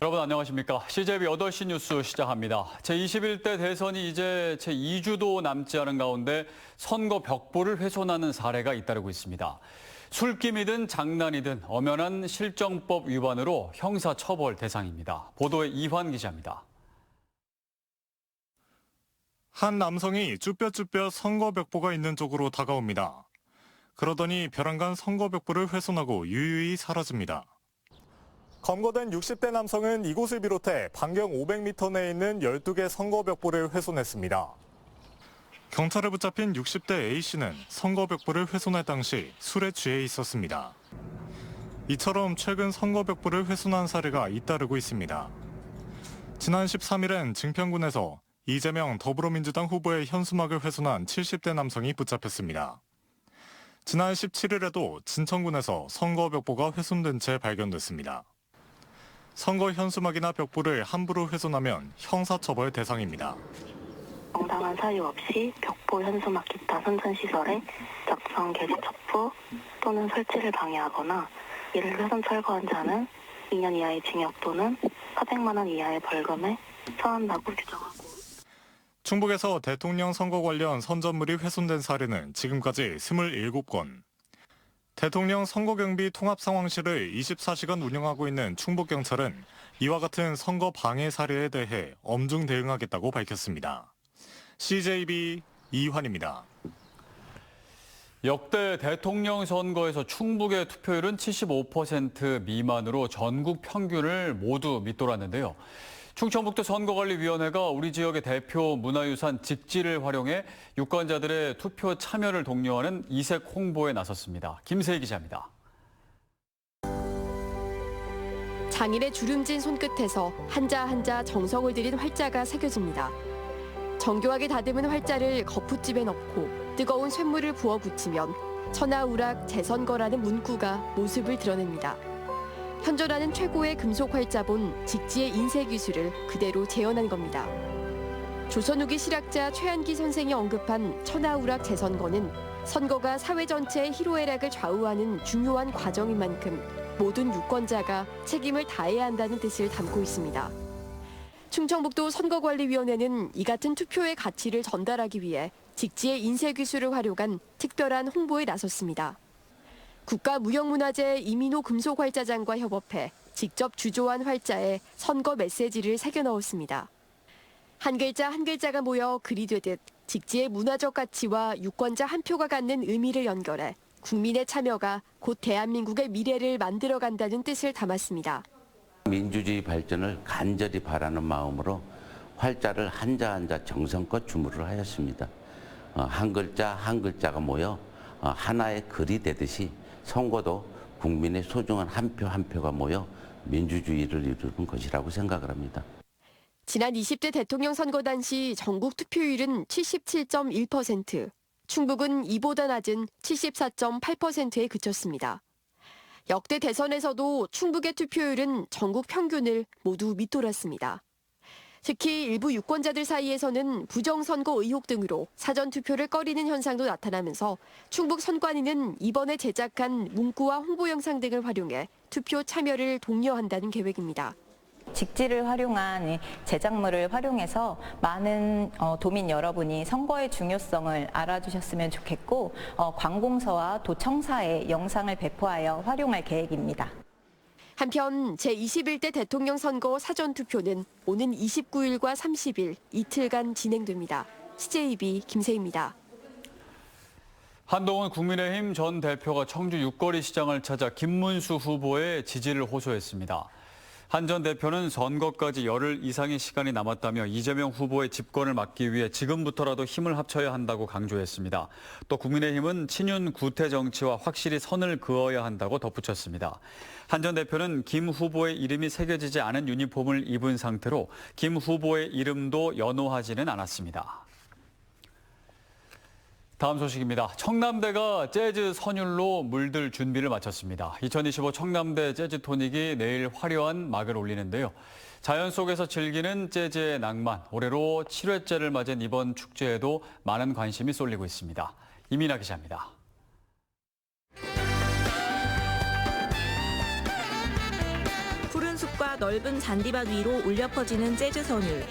여러분 안녕하십니까. CJB 8시 뉴스 시작합니다. 제21대 대선이 이제 제2주도 남지 않은 가운데 선거 벽보를 훼손하는 사례가 잇따르고 있습니다. 술김이든 장난이든 엄연한 실정법 위반으로 형사처벌 대상입니다. 보도에 이환 기자입니다. 한 남성이 쭈뼛쭈뼛 선거 벽보가 있는 쪽으로 다가옵니다. 그러더니 벼랑간 선거 벽보를 훼손하고 유유히 사라집니다. 검거된 60대 남성은 이곳을 비롯해 반경 500m 내에 있는 12개 선거 벽보를 훼손했습니다. 경찰에 붙잡힌 60대 A씨는 선거 벽보를 훼손할 당시 술에 취해 있었습니다. 이처럼 최근 선거 벽보를 훼손한 사례가 잇따르고 있습니다. 지난 13일엔 증평군에서 이재명 더불어민주당 후보의 현수막을 훼손한 70대 남성이 붙잡혔습니다. 지난 17일에도 진천군에서 선거 벽보가 훼손된 채 발견됐습니다. 선거 현수막이나 벽보를 함부로 훼손하면 형사처벌 대상입니다. 정당한 사유 없이 벽보, 현수막, 기타 선전시설의 작성, 게시, 첩부 또는 설치를 방해하거나 이를 훼손 철거한 자는 2년 이하의 징역 또는 400만 원 이하의 벌금에 처한다고 규정하고. 충북에서 대통령 선거 관련 선전물이 훼손된 사례는 지금까지 27건. 대통령 선거경비 통합상황실을 24시간 운영하고 있는 충북경찰은 이와 같은 선거 방해 사례에 대해 엄중 대응하겠다고 밝혔습니다. CJB 이환입니다. 역대 대통령 선거에서 충북의 투표율은 75% 미만으로 전국 평균을 모두 밑돌았는데요. 충청북도 선거관리위원회가 우리 지역의 대표 문화유산 직지를 활용해 유권자들의 투표 참여를 독려하는 이색 홍보에 나섰습니다. 김세희 기자입니다. 장인의 주름진 손끝에서 한자 한자 정성을 들인 활자가 새겨집니다. 정교하게 다듬은 활자를 거푸집에 넣고 뜨거운 쇳물을 부어 붙이면 천하우락 재선거라는 문구가 모습을 드러냅니다. 현존하는 최고의 금속 활자본 직지의 인쇄 기술을 그대로 재현한 겁니다. 조선 후기 실학자 최한기 선생이 언급한 천하우락 재선거는 선거가 사회 전체의 희로애락을 좌우하는 중요한 과정인 만큼 모든 유권자가 책임을 다해야 한다는 뜻을 담고 있습니다. 충청북도 선거관리위원회는 이 같은 투표의 가치를 전달하기 위해 직지의 인쇄 기술을 활용한 특별한 홍보에 나섰습니다. 국가무형문화재 이민호 금속활자장과 협업해 직접 주조한 활자에 선거 메시지를 새겨 넣었습니다. 한 글자 한 글자가 모여 글이 되듯 직지의 문화적 가치와 유권자 한 표가 갖는 의미를 연결해 국민의 참여가 곧 대한민국의 미래를 만들어간다는 뜻을 담았습니다. 민주주의 발전을 간절히 바라는 마음으로 활자를 한자 한자 정성껏 주문을 하였습니다. 한 글자 한 글자가 모여 하나의 글이 되듯이 선거도 국민의 소중한 한 표 한 표가 모여 민주주의를 이루는 것이라고 생각을 합니다. 지난 20대 대통령 선거 당시 전국 투표율은 77.1%, 충북은 이보다 낮은 74.8%에 그쳤습니다. 역대 대선에서도 충북의 투표율은 전국 평균을 모두 밑돌았습니다. 특히 일부 유권자들 사이에서는 부정선거 의혹 등으로 사전투표를 꺼리는 현상도 나타나면서 충북 선관위는 이번에 제작한 문구와 홍보 영상 등을 활용해 투표 참여를 독려한다는 계획입니다. 직지를 활용한 제작물을 활용해서 많은 도민 여러분이 선거의 중요성을 알아주셨으면 좋겠고 관공서와 도청사에 영상을 배포하여 활용할 계획입니다. 한편 제21대 대통령 선거 사전투표는 오는 29일과 30일 이틀간 진행됩니다. CJB 김세희입니다. 한동훈 국민의힘 전 대표가 청주 육거리 시장을 찾아 김문수 후보의 지지를 호소했습니다. 한 전 대표는 선거까지 열흘 이상의 시간이 남았다며 이재명 후보의 집권을 막기 위해 지금부터라도 힘을 합쳐야 한다고 강조했습니다. 또 국민의힘은 친윤 구태 정치와 확실히 선을 그어야 한다고 덧붙였습니다. 한 전 대표는 김 후보의 이름이 새겨지지 않은 유니폼을 입은 상태로 김 후보의 이름도 연호하지는 않았습니다. 다음 소식입니다. 청남대가 재즈 선율로 물들 준비를 마쳤습니다. 2025 청남대 재즈 토닉이 내일 화려한 막을 올리는데요. 자연 속에서 즐기는 재즈의 낭만, 올해로 7회째를 맞은 이번 축제에도 많은 관심이 쏠리고 있습니다. 이민아 기자입니다. 숲과 넓은 잔디밭 위로 울려 퍼지는 재즈 선율.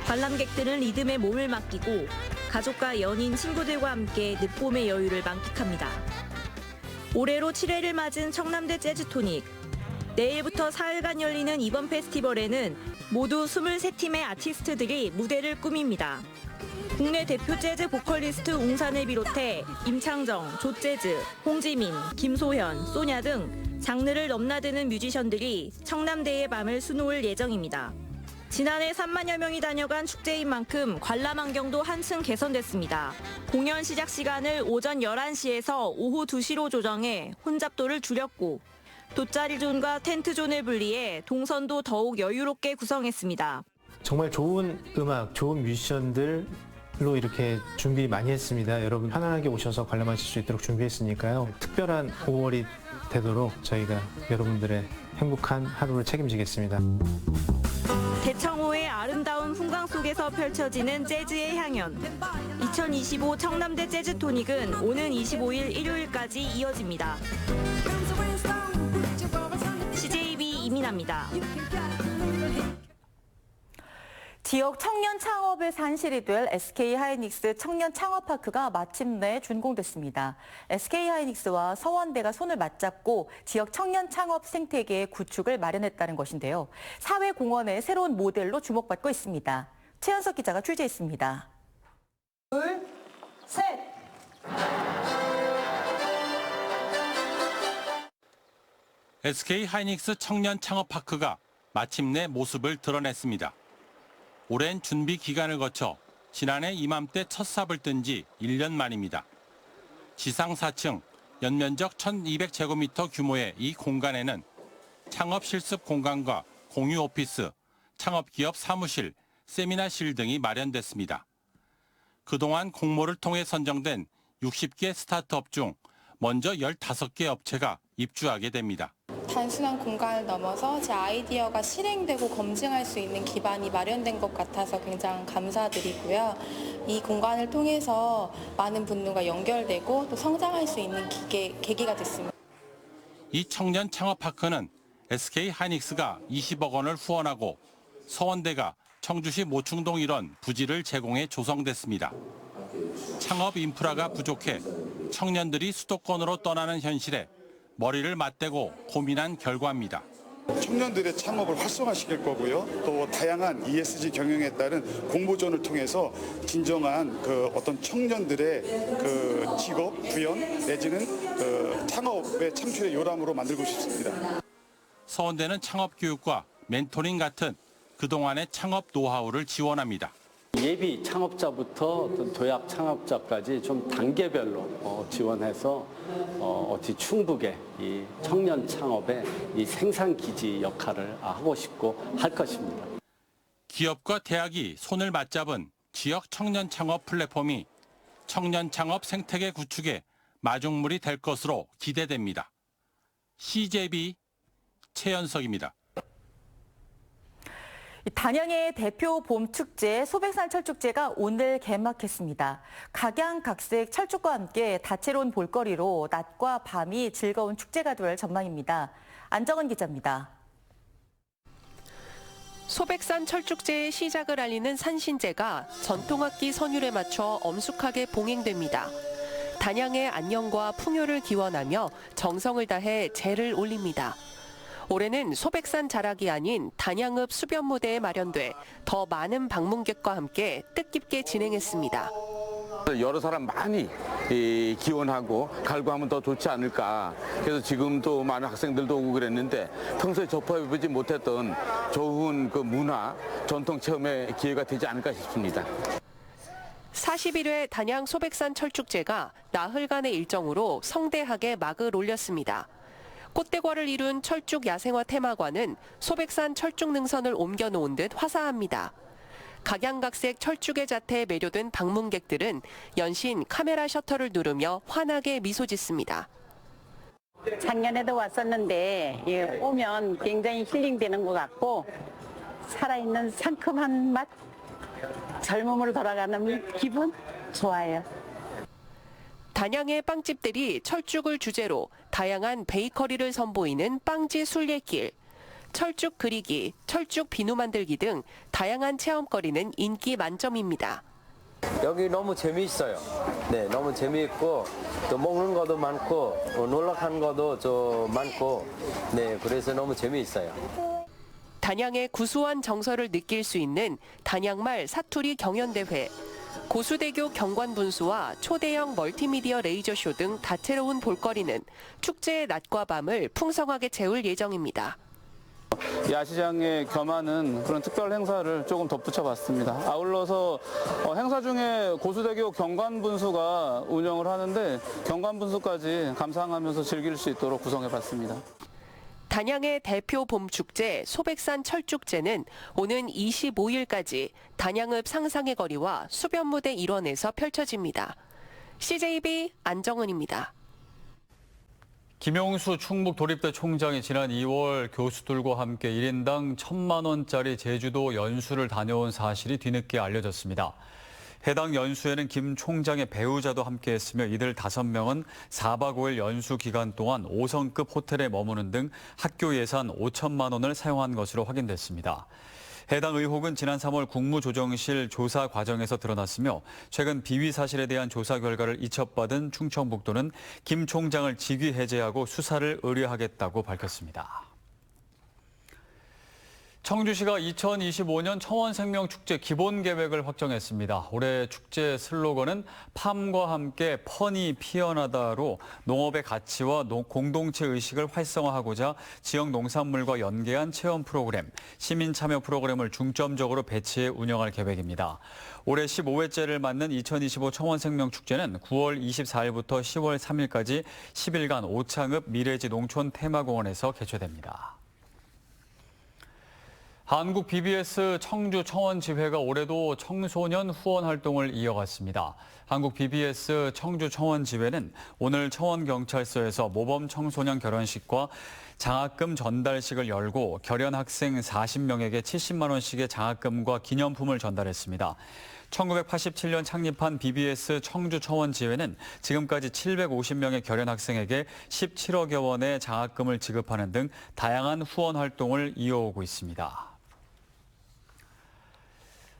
관람객들은 리듬에 몸을 맡기고 가족과 연인, 친구들과 함께 늦봄의 여유를 만끽합니다. 올해로 7회를 맞은 청남대 재즈토닉. 내일부터 사흘간 열리는 이번 페스티벌에는 모두 23팀의 아티스트들이 무대를 꾸밉니다. 국내 대표 재즈 보컬리스트 웅산을 비롯해 임창정, 조재즈, 홍지민, 김소현, 소냐 등 장르를 넘나드는 뮤지션들이 청남대의 밤을 수놓을 예정입니다. 지난해 3만여 명이 다녀간 축제인 만큼 관람 환경도 한층 개선됐습니다. 공연 시작 시간을 오전 11시에서 오후 2시로 조정해 혼잡도를 줄였고 돗자리 존과 텐트 존을 분리해 동선도 더욱 여유롭게 구성했습니다. 정말 좋은 음악, 좋은 뮤지션들로 이렇게 준비 많이 했습니다. 여러분 편안하게 오셔서 관람하실 수 있도록 준비했으니까요. 특별한 5월이 되도록 저희가 여러분들의 행복한 하루를 책임지겠습니다. 대청호의 아름다운 풍광 속에서 펼쳐지는 재즈의 향연. 2025 청남대 재즈토닉은 오는 25일 일요일까지 이어집니다. CJB 이민아입니다. 지역 청년 창업의 산실이 될 SK하이닉스 청년 창업파크가 마침내 준공됐습니다. SK하이닉스와 서원대가 손을 맞잡고 지역 청년 창업 생태계의 구축을 마련했다는 것인데요. 사회공헌의 새로운 모델로 주목받고 있습니다. 최연석 기자가 취재했습니다. 둘, 셋! SK하이닉스 청년 창업파크가 마침내 모습을 드러냈습니다. 오랜 준비 기간을 거쳐 지난해 이맘때 첫 삽을 뜬 지 1년 만입니다. 지상 4층, 연면적 1200제곱미터 규모의 이 공간에는 창업 실습 공간과 공유 오피스, 창업기업 사무실, 세미나실 등이 마련됐습니다. 그동안 공모를 통해 선정된 60개 스타트업 중 먼저 15개 업체가 입주하게 됩니다. 단순한 공간을 넘어서 제 아이디어가 실행되고 검증할 수 있는 기반이 마련된 것 같아서 굉장히 감사드리고요. 이 공간을 통해서 많은 분들과 연결되고 또 성장할 수 있는 계기가 됐습니다. 이 청년 창업파크는 SK하이닉스가 20억 원을 후원하고 서원대가 청주시 모충동 일원 부지를 제공해 조성됐습니다. 창업 인프라가 부족해 청년들이 수도권으로 떠나는 현실에 머리를 맞대고 고민한 결과입니다. 청년들의 창업을 활성화시킬 거고요. 또 다양한 ESG 경영에 따른 공모전을 통해서 진정한 어떤 청년들의 직업 구현 내지는 창업의 창출의 요람으로 만들고 싶습니다. 서원대는 창업 교육과 멘토링 같은 그동안의 창업 노하우를 지원합니다. 예비 창업자부터 도약 창업자까지 좀 단계별로 지원해서 어తి 충북의 이 청년 창업의 이 생산 기지 역할을 하고 싶고 할 것입니다. 기업과 대학이 손을 맞잡은 지역 청년 창업 플랫폼이 청년 창업 생태계 구축의 마중물이 될 것으로 기대됩니다. CJB 최연석입니다. 단양의 대표 봄축제 소백산 철쭉제가 오늘 개막했습니다. 각양각색 철쭉과 함께 다채로운 볼거리로 낮과 밤이 즐거운 축제가 될 전망입니다. 안정은 기자입니다. 소백산 철쭉제의 시작을 알리는 산신제가 전통악기 선율에 맞춰 엄숙하게 봉행됩니다. 단양의 안녕과 풍요를 기원하며 정성을 다해 제를 올립니다. 올해는 소백산 자락이 아닌 단양읍 수변무대에 마련돼 더 많은 방문객과 함께 뜻깊게 진행했습니다. 여러 사람 많이 기원하고 갈구하면 더 좋지 않을까. 그래서 지금 또 많은 학생들도 오고 그랬는데 평소에 접해보지 못했던 좋은 문화, 전통 체험의 기회가 되지 않을까 싶습니다. 41회 단양 소백산 철쭉제가 나흘간의 일정으로 성대하게 막을 올렸습니다. 꽃대과를 이룬 철쭉 야생화 테마관은 소백산 철쭉 능선을 옮겨놓은 듯 화사합니다. 각양각색 철쭉의 자태에 매료된 방문객들은 연신 카메라 셔터를 누르며 환하게 미소 짓습니다. 작년에도 왔었는데 오면 굉장히 힐링되는 것 같고 살아있는 상큼한 맛, 젊음으로 돌아가는 기분 좋아요. 단양의 빵집들이 철쭉을 주제로 다양한 베이커리를 선보이는 빵지 순례길. 철쭉 그리기, 철쭉 비누 만들기 등 다양한 체험거리는 인기 만점입니다. 여기 너무 재미있어요. 네, 너무 재미있고 또 먹는 것도 많고 놀러 가는 것도 좀 많고 네, 그래서 너무 재미있어요. 단양의 구수한 정서를 느낄 수 있는 단양말 사투리 경연대회, 고수대교 경관분수와 초대형 멀티미디어 레이저쇼 등 다채로운 볼거리는 축제의 낮과 밤을 풍성하게 채울 예정입니다. 야시장에 겸하는 그런 특별 행사를 조금 덧붙여봤습니다. 아울러서 행사 중에 고수대교 경관분수가 운영을 하는데 경관분수까지 감상하면서 즐길 수 있도록 구성해봤습니다. 단양의 대표 봄축제 소백산 철쭉제는 오는 25일까지 단양읍 상상의 거리와 수변무대 일원에서 펼쳐집니다. CJB 안정은입니다. 김용수 충북도립대 총장이 지난 2월 교수들과 함께 1인당 1,000만 원짜리 제주도 연수를 다녀온 사실이 뒤늦게 알려졌습니다. 해당 연수에는 김 총장의 배우자도 함께했으며 이들 5명은 4박 5일 연수 기간 동안 5성급 호텔에 머무는 등 학교 예산 5천만 원을 사용한 것으로 확인됐습니다. 해당 의혹은 지난 3월 국무조정실 조사 과정에서 드러났으며 최근 비위 사실에 대한 조사 결과를 이첩받은 충청북도는 김 총장을 직위 해제하고 수사를 의뢰하겠다고 밝혔습니다. 청주시가 2025년 청원생명축제 기본계획을 확정했습니다. 올해 축제 슬로건은 팜과 함께 펀이 피어나다로 농업의 가치와 공동체 의식을 활성화하고자 지역 농산물과 연계한 체험 프로그램, 시민 참여 프로그램을 중점적으로 배치해 운영할 계획입니다. 올해 15회째를 맞는 2025 청원생명축제는 9월 24일부터 10월 3일까지 10일간 오창읍 미래지 농촌 테마공원에서 개최됩니다. 한국 BBS 청주 청원지회가 올해도 청소년 후원 활동을 이어갔습니다. 한국 BBS 청주 청원지회는 오늘 청원경찰서에서 모범 청소년 결혼식과 장학금 전달식을 열고 결연 학생 40명에게 70만 원씩의 장학금과 기념품을 전달했습니다. 1987년 창립한 BBS 청주 청원지회는 지금까지 750명의 결연 학생에게 17억여 원의 장학금을 지급하는 등 다양한 후원 활동을 이어오고 있습니다.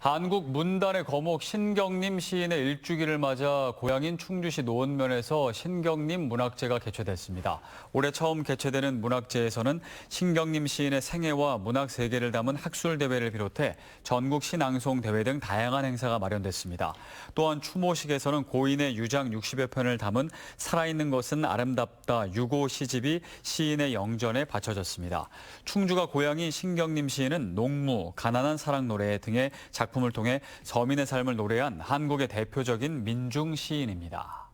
한국 문단의 거목 신경림 시인의 일주기를 맞아 고향인 충주시 노원면에서 신경림 문학제가 개최됐습니다. 올해 처음 개최되는 문학제에서는 신경림 시인의 생애와 문학 세계를 담은 학술대회를 비롯해 전국 시낭송 대회 등 다양한 행사가 마련됐습니다. 또한 추모식에서는 고인의 유작 60여 편을 담은 살아있는 것은 아름답다 유고 시집이 시인의 영전에 바쳐졌습니다. 충주가 고향인 신경림 시인은 농무, 가난한 사랑 노래 등의 작품을 통해 서민의 삶을 노래한 한국의 대표적인 민중 시인입니다.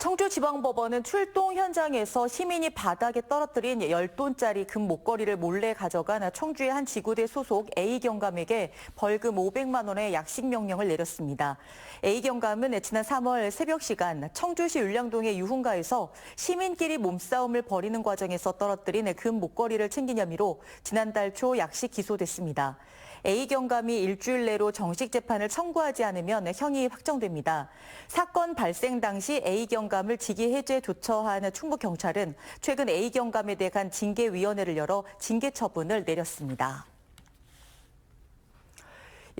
청주지방법원은 출동 현장에서 시민이 바닥에 떨어뜨린 10돈짜리 금 목걸이를 몰래 가져간 청주의 한 지구대 소속 A경감에게 벌금 500만 원의 약식 명령을 내렸습니다. A경감은 지난 3월 새벽 시간 청주시 율량동의 유흥가에서 시민끼리 몸싸움을 벌이는 과정에서 떨어뜨린 금 목걸이를 챙긴 혐의로 지난달 초 약식 기소됐습니다. A경감이 일주일 내로 정식 재판을 청구하지 않으면 형이 확정됩니다. 사건 발생 당시 A경감을 직위 해제 조처한 충북경찰은 최근 A경감에 대한 징계위원회를 열어 징계 처분을 내렸습니다.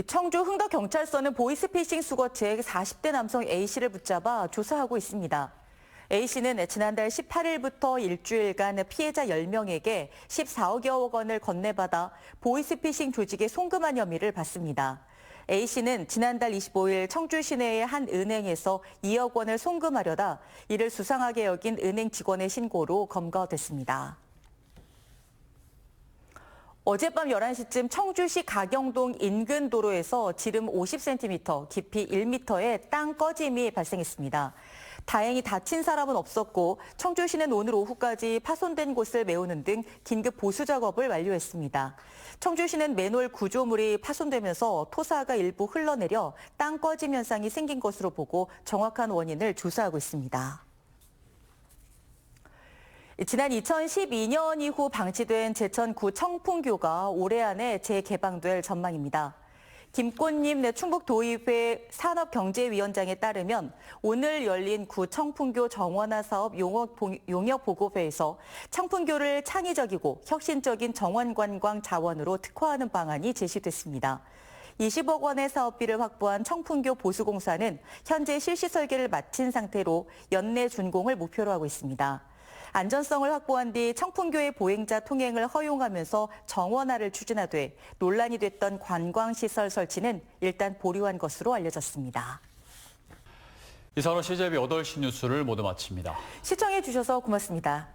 청주 흥덕경찰서는 보이스피싱 수거죄 40대 남성 A씨를 붙잡아 조사하고 있습니다. A씨는 지난달 18일부터 일주일간 피해자 10명에게 14억여 원을 건네받아 보이스피싱 조직에 송금한 혐의를 받습니다. A씨는 지난달 25일 청주 시내의 한 은행에서 2억 원을 송금하려다 이를 수상하게 여긴 은행 직원의 신고로 검거됐습니다. 어젯밤 11시쯤 청주시 가경동 인근 도로에서 지름 50cm, 깊이 1m의 땅 꺼짐이 발생했습니다. 다행히 다친 사람은 없었고 청주시는 오늘 오후까지 파손된 곳을 메우는 등 긴급 보수 작업을 완료했습니다. 청주시는 맨홀 구조물이 파손되면서 토사가 일부 흘러내려 땅 꺼짐 현상이 생긴 것으로 보고 정확한 원인을 조사하고 있습니다. 지난 2012년 이후 방치된 제천구 청풍교가 올해 안에 재개방될 전망입니다. 김꽃님 충북도의회 산업경제위원장에 따르면 오늘 열린 구 청풍교 정원화 사업 용역보고회에서 청풍교를 창의적이고 혁신적인 정원관광 자원으로 특화하는 방안이 제시됐습니다. 20억 원의 사업비를 확보한 청풍교 보수공사는 현재 실시 설계를 마친 상태로 연내 준공을 목표로 하고 있습니다. 안전성을 확보한 뒤 청풍교의 보행자 통행을 허용하면서 정원화를 추진하되 논란이 됐던 관광시설 설치는 일단 보류한 것으로 알려졌습니다. 이상으로 CJB 8시 뉴스를 모두 마칩니다. 시청해 주셔서 고맙습니다.